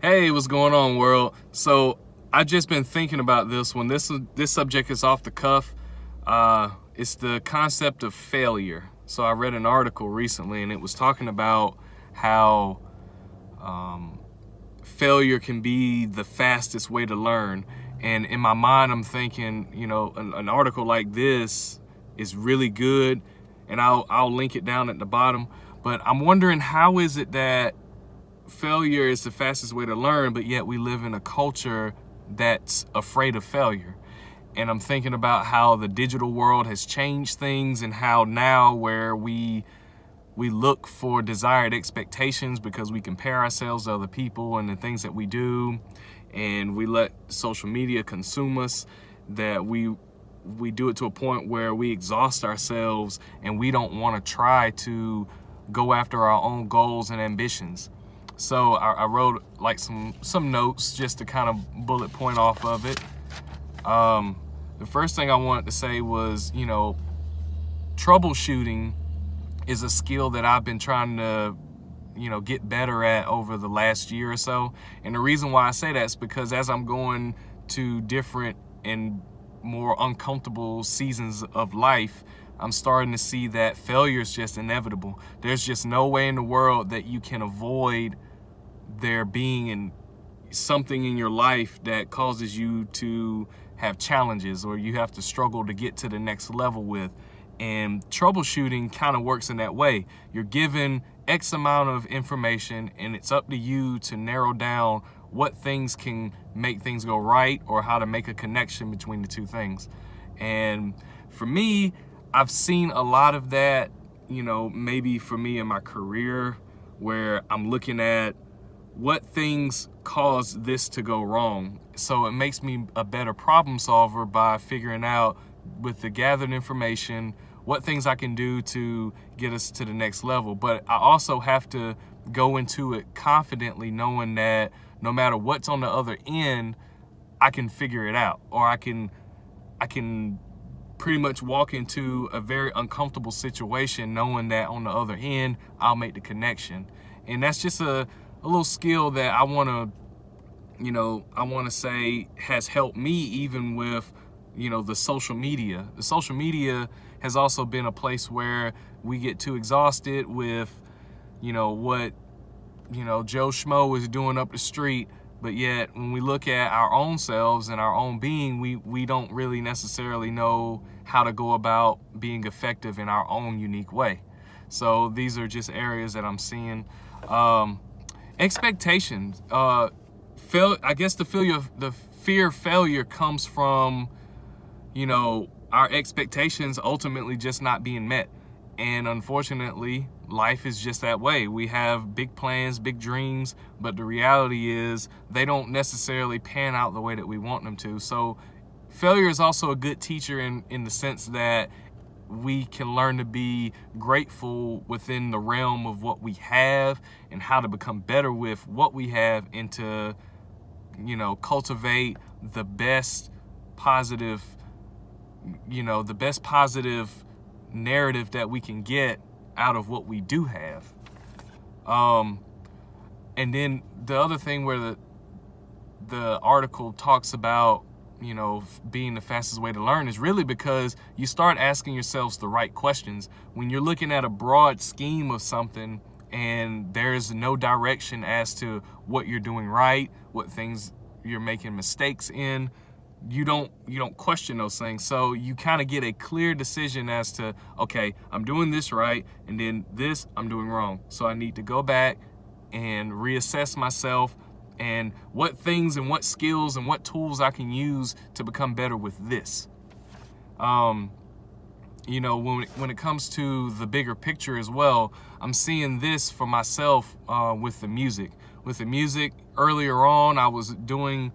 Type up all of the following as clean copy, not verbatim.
Hey, what's going on, world? So I've just been thinking about this one. This subject is off the cuff. It's the concept of failure. So I read an article recently, and it was talking about how failure can be the fastest way to learn. And in my mind, I'm thinking, an article like this is really good, and I'll link it down at the bottom. But I'm wondering, how is it that failure is the fastest way to learn, but yet we live in a culture that's afraid of failure? And I'm thinking about how the digital world has changed things, and how now where we look for desired expectations because we compare ourselves to other people and the things that we do, and we let social media consume us, that we do it to a point where we exhaust ourselves and we don't want to try to go after our own goals and ambitions. So I wrote like some notes just to kind of bullet point off of it. The first thing I wanted to say was, troubleshooting is a skill that I've been trying to, get better at over the last year or so. And the reason why I say that is because as I'm going to different and more uncomfortable seasons of life, I'm starting to see that failure is just inevitable. There's just no way in the world that you can avoid there being something in your life that causes you to have challenges, or you have to struggle to get to the next level with. And troubleshooting kind of works in that way. You're given X amount of information, and it's up to you to narrow down what things can make things go right, or how to make a connection between the two things. And for me, I've seen a lot of that, maybe for me in my career, where I'm looking at what things cause this to go wrong. So it makes me a better problem solver by figuring out, with the gathered information, what things I can do to get us to the next level. But I also have to go into it confidently, knowing that no matter what's on the other end, I can figure it out, or I can pretty much walk into a very uncomfortable situation knowing that on the other end, I'll make the connection. And that's just a little skill that I want to say has helped me, even with, the social media. The social media has also been a place where we get too exhausted with, what, Joe Schmo is doing up the street. But yet when we look at our own selves and our own being, we don't really necessarily know how to go about being effective in our own unique way. So these are just areas that I'm seeing. Expectations. I guess the fear of failure comes from, our expectations ultimately just not being met. And unfortunately, life is just that way. We have big plans, big dreams, but the reality is they don't necessarily pan out the way that we want them to. So failure is also a good teacher in the sense that we can learn to be grateful within the realm of what we have, and how to become better with what we have, and to, cultivate the best positive, narrative that we can get out of what we do have. And then the other thing where the article talks about, being the fastest way to learn, is really because you start asking yourselves the right questions. When you're looking at a broad scheme of something and there's no direction as to what you're doing right, what things you're making mistakes in, you don't question those things. So you kind of get a clear decision as to, okay, I'm doing this right, and then this I'm doing wrong. So I need to go back and reassess myself, and what things and what skills and what tools I can use to become better with this. When it comes to the bigger picture as well, I'm seeing this for myself with the music. With the music, earlier on, I was doing,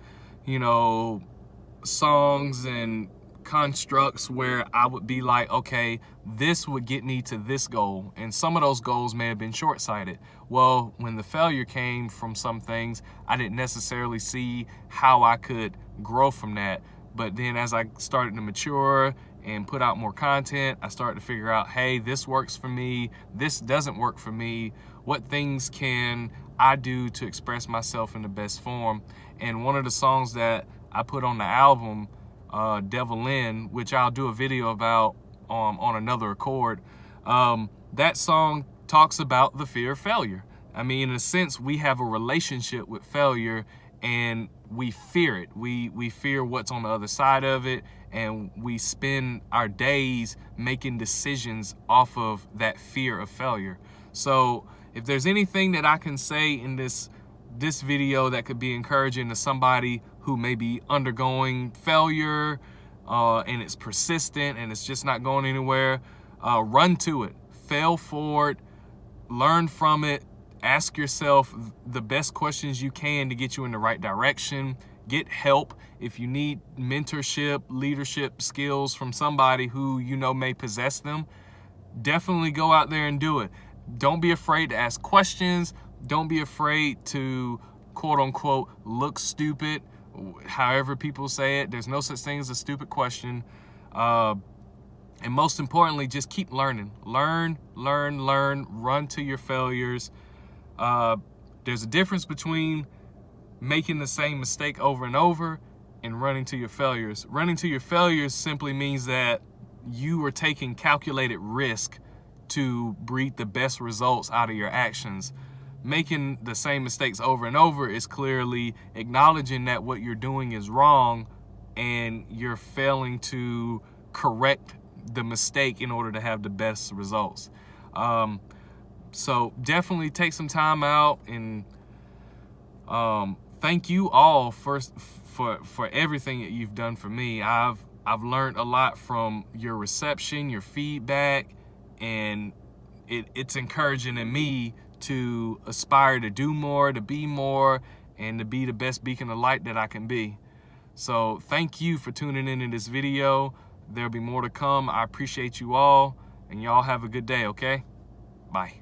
songs and constructs where I would be like, okay, this would get me to this goal. And some of those goals may have been short-sighted. Well, when the failure came from some things, I didn't necessarily see how I could grow from that. But then as I started to mature and put out more content, I started to figure out, hey, this works for me, this doesn't work for me. What things can I do to express myself in the best form. And one of the songs that I put on the album, Devil In, which I'll do a video about on another record, that song talks about the fear of failure. I mean, in a sense, we have a relationship with failure, and we fear it. We fear what's on the other side of it, and we spend our days making decisions off of that fear of failure. So if there's anything that I can say in this video that could be encouraging to somebody who may be undergoing failure, and it's persistent and it's just not going anywhere, run to it, fail forward, learn from it, ask yourself the best questions you can to get you in the right direction. Get help if you need mentorship, leadership skills from somebody who you know may possess them. Definitely go out there and do it. Don't be afraid to ask questions. Don't be afraid to, quote unquote, look stupid. However people say it, there's no such thing as a stupid question. And most importantly, just keep learning. Learn, run to your failures. There's a difference between making the same mistake over and over and running to your failures. Running to your failures simply means that you are taking calculated risk to breed the best results out of your actions. Making the same mistakes over and over is clearly acknowledging that what you're doing is wrong and you're failing to correct the mistake in order to have the best results. So definitely take some time out, and thank you all first for everything that you've done for me. I've learned a lot from your reception, your feedback, and it's encouraging in me to aspire to do more, to be more, and to be the best beacon of light that I can be. So thank you for tuning into this video. There'll be more to come. I appreciate you all, and y'all have a good day, okay? Bye.